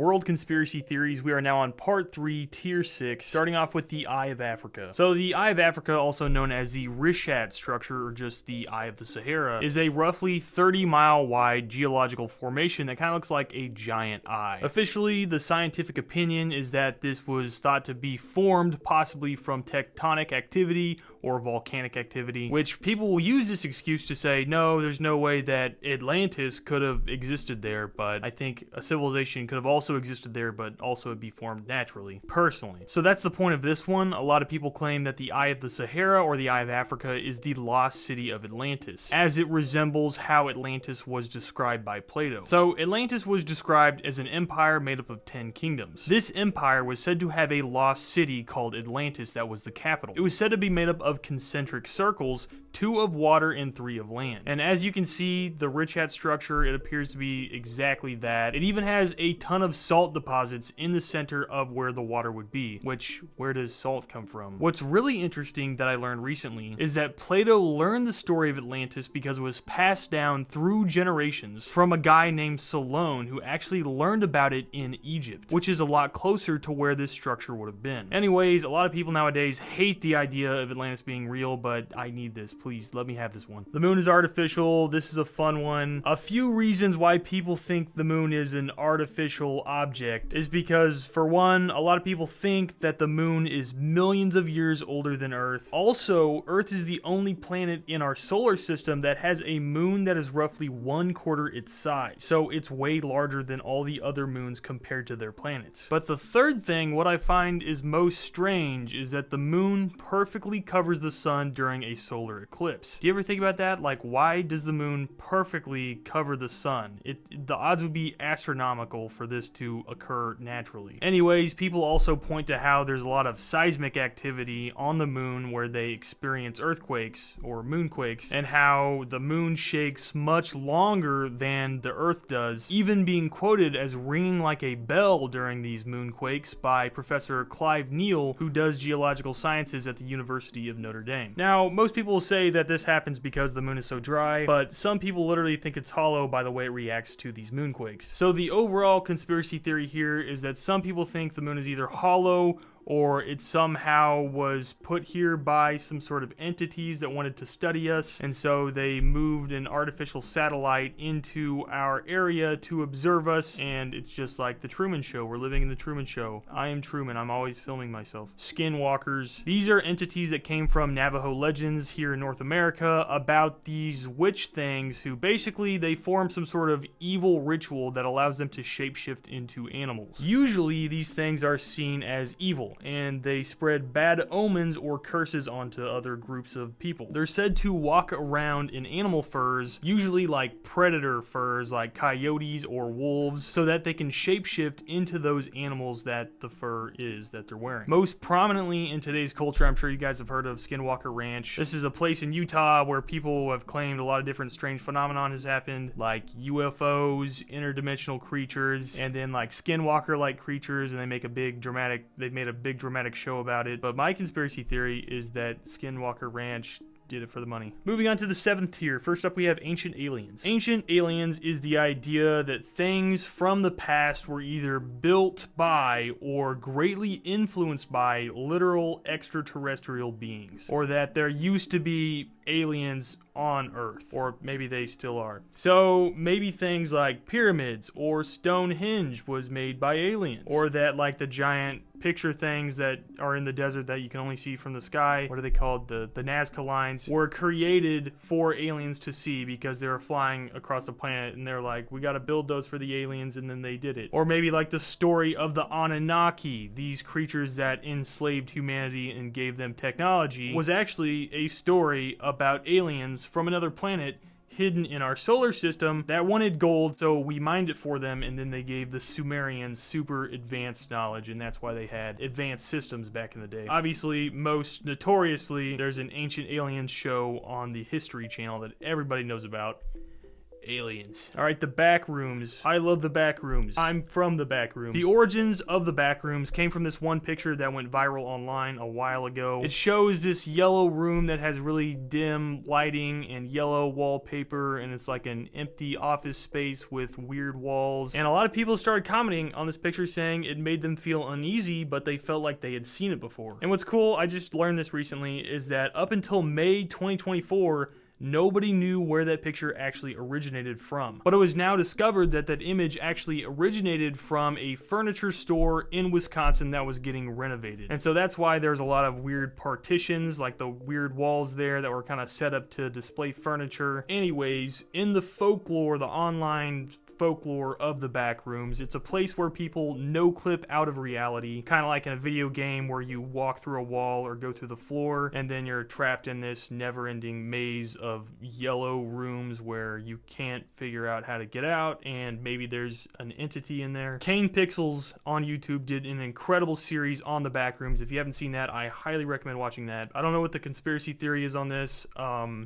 World Conspiracy Theories. We are now on part 3, tier 6, starting off with the Eye of Africa. So the Eye of Africa, also known as the Richat structure, or just the Eye of the Sahara, is a roughly 30-mile wide geological formation that kind of looks like a giant eye. Officially, the scientific opinion is that this was thought to be formed possibly from tectonic activity or volcanic activity, which people will use this excuse to say, no, there's no way that Atlantis could have existed there, but I think a civilization could have also existed there, but also it'd be formed naturally, personally. So that's the point of this one. A lot of people claim that the Eye of the Sahara, or the Eye of Africa, is the lost city of Atlantis, as it resembles how Atlantis was described by Plato. So Atlantis was described as an empire made up of 10 kingdoms. This empire was said to have a lost city called Atlantis that was the capital. It was said to be made up of concentric circles, 2 of water and 3 of land. And as you can see, the Richat structure, it appears to be exactly that. It even has a ton of salt deposits in the center of where the water would be, which, where does salt come from? What's really interesting that I learned recently is that Plato learned the story of Atlantis because it was passed down through generations from a guy named Solon who actually learned about it in Egypt, which is a lot closer to where this structure would have been. Anyways, a lot of people nowadays hate the idea of Atlantis being real, but I need this. Please, let me have this one. The moon is artificial. This is a fun one. A few reasons why people think the moon is an artificial object is because, for one, a lot of people think that the moon is millions of years older than Earth. Also, Earth is the only planet in our solar system that has a moon that is roughly 1/4 its size. So it's way larger than all the other moons compared to their planets. But the third thing, what I find is most strange, is that the moon perfectly covers the sun during a solar eclipse. Do you ever think about that? Like, why does the moon perfectly cover the sun? The odds would be astronomical for this to occur naturally. Anyways, people also point to how there's a lot of seismic activity on the moon where they experience earthquakes or moonquakes, and how the moon shakes much longer than the Earth does, even being quoted as ringing like a bell during these moonquakes by Professor Clive Neal, who does geological sciences at the University of Notre Dame. Now, most people will say that this happens because the moon is so dry, but some people literally think it's hollow by the way it reacts to these moonquakes. So the overall conspiracy theory here is that some people think the moon is either hollow or it somehow was put here by some sort of entities that wanted to study us, and so they moved an artificial satellite into our area to observe us, and it's just like the Truman Show. We're living in the Truman Show. I am Truman. I'm always filming myself. Skinwalkers. These are entities that came from Navajo legends here in North America about these witch things who basically they form some sort of evil ritual that allows them to shapeshift into animals. Usually these things are seen as evil, and they spread bad omens or curses onto other groups of people. They're said to walk around in animal furs, usually like predator furs like coyotes or wolves, so that they can shapeshift into those animals that the fur is that they're wearing. Most prominently in today's culture, I'm sure you guys have heard of Skinwalker Ranch. This is a place in Utah where people have claimed a lot of different strange phenomenon has happened, like UFOs, interdimensional creatures, and then like Skinwalker-like creatures, and they've made a big dramatic show about it. But my conspiracy theory is that Skinwalker Ranch did it for the money. Moving on to the 7th tier. First up, we have Ancient Aliens. Ancient Aliens is the idea that things from the past were either built by or greatly influenced by literal extraterrestrial beings, or that there used to be aliens on Earth, or maybe they still are. So maybe things like pyramids or Stonehenge was made by aliens, or that like the giant picture things that are in the desert that you can only see from the sky, what are they called, the Nazca lines, were created for aliens to see because they were flying across the planet and they're like, we gotta build those for the aliens, and then they did it. Or maybe like the story of the Anunnaki, these creatures that enslaved humanity and gave them technology, was actually a story about aliens from another planet hidden in our solar system that wanted gold, so we mined it for them, and then they gave the Sumerians super advanced knowledge, and that's why they had advanced systems back in the day. Obviously, most notoriously, there's an Ancient Aliens show on the History Channel that everybody knows about. aliens. All right, the back rooms. I love the back rooms. I'm from the back room. The origins of the back rooms came from this one picture that went viral online a while ago. It shows this yellow room that has really dim lighting and yellow wallpaper, and it's like an empty office space with weird walls. And a lot of people started commenting on this picture saying it made them feel uneasy, but they felt like they had seen it before. And what's cool, I just learned this recently, is that up until May 2024, nobody knew where that picture actually originated from. But it was now discovered that that image actually originated from a furniture store in Wisconsin that was getting renovated. And so that's why there's a lot of weird partitions, like the weird walls there that were kind of set up to display furniture. Anyways, in the folklore, the online folklore of the back rooms, it's a place where people no clip out of reality, kind of like in a video game where you walk through a wall or go through the floor, and then you're trapped in this never-ending maze of yellow rooms where you can't figure out how to get out, and maybe there's an entity in there. Kane Pixels on YouTube did an incredible series on the back rooms. If you haven't seen that, I highly recommend watching that. I don't know what the conspiracy theory is on this.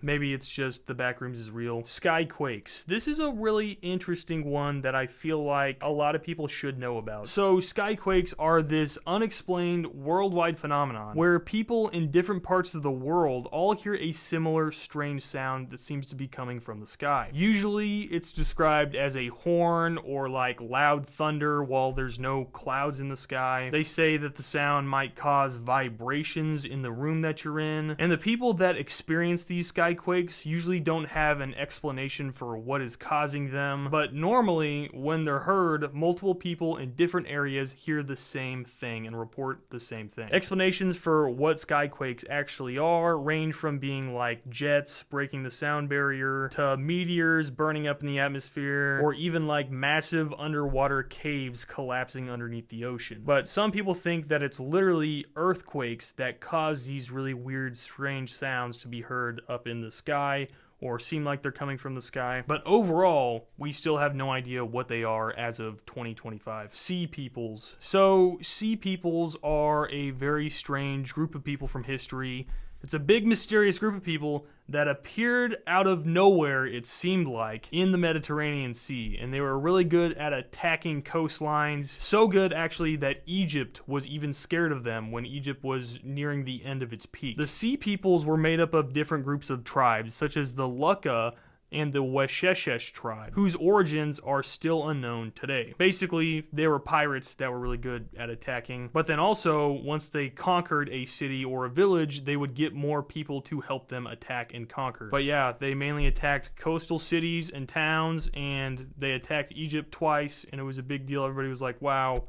Maybe it's just the back rooms is real. Skyquakes. This is a really interesting one that I feel like a lot of people should know about. So skyquakes are this unexplained worldwide phenomenon where people in different parts of the world all hear a similar strange sound that seems to be coming from the sky. Usually it's described as a horn or like loud thunder while there's no clouds in the sky. They say that the sound might cause vibrations in the room that you're in, and the people that experience these skyquakes usually don't have an explanation for what is causing them, but normally when they're heard, multiple people in different areas hear the same thing and report the same thing. Explanations for what skyquakes actually are range from being like jets breaking the sound barrier to meteors burning up in the atmosphere, or even like massive underwater caves collapsing underneath the ocean. But some people think that it's literally earthquakes that cause these really weird, strange sounds to be heard up in the sky, or seem like they're coming from the sky. But overall, we still have no idea what they are as of 2025. Sea peoples. So, sea peoples are a very strange group of people from history. It's a big, mysterious group of people that appeared out of nowhere, it seemed like, in the Mediterranean Sea. And they were really good at attacking coastlines. So good, actually, that Egypt was even scared of them when Egypt was nearing the end of its peak. The sea peoples were made up of different groups of tribes, such as the Lukka and the Weshesh tribe, whose origins are still unknown today. Basically, they were pirates that were really good at attacking, but then also, once they conquered a city or a village, they would get more people to help them attack and conquer. But yeah, they mainly attacked coastal cities and towns, and they attacked Egypt twice, and it was a big deal. Everybody was like, wow,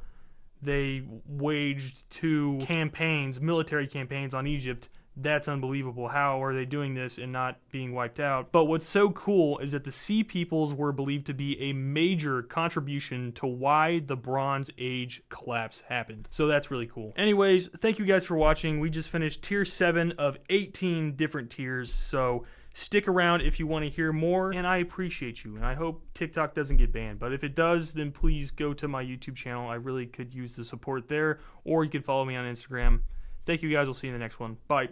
they waged 2 campaigns, military campaigns on Egypt. That's unbelievable. How are they doing this and not being wiped out? But what's so cool is that the sea peoples were believed to be a major contribution to why the Bronze Age collapse happened. So that's really cool. Anyways, thank you guys for watching. We just finished tier 7 of 18 different tiers, so stick around if you want to hear more, and I appreciate you, and I hope TikTok doesn't get banned, but if it does, then please go to my YouTube channel. I really could use the support there, or you can follow me on Instagram. Thank you guys. I'll see you in the next one. Bye.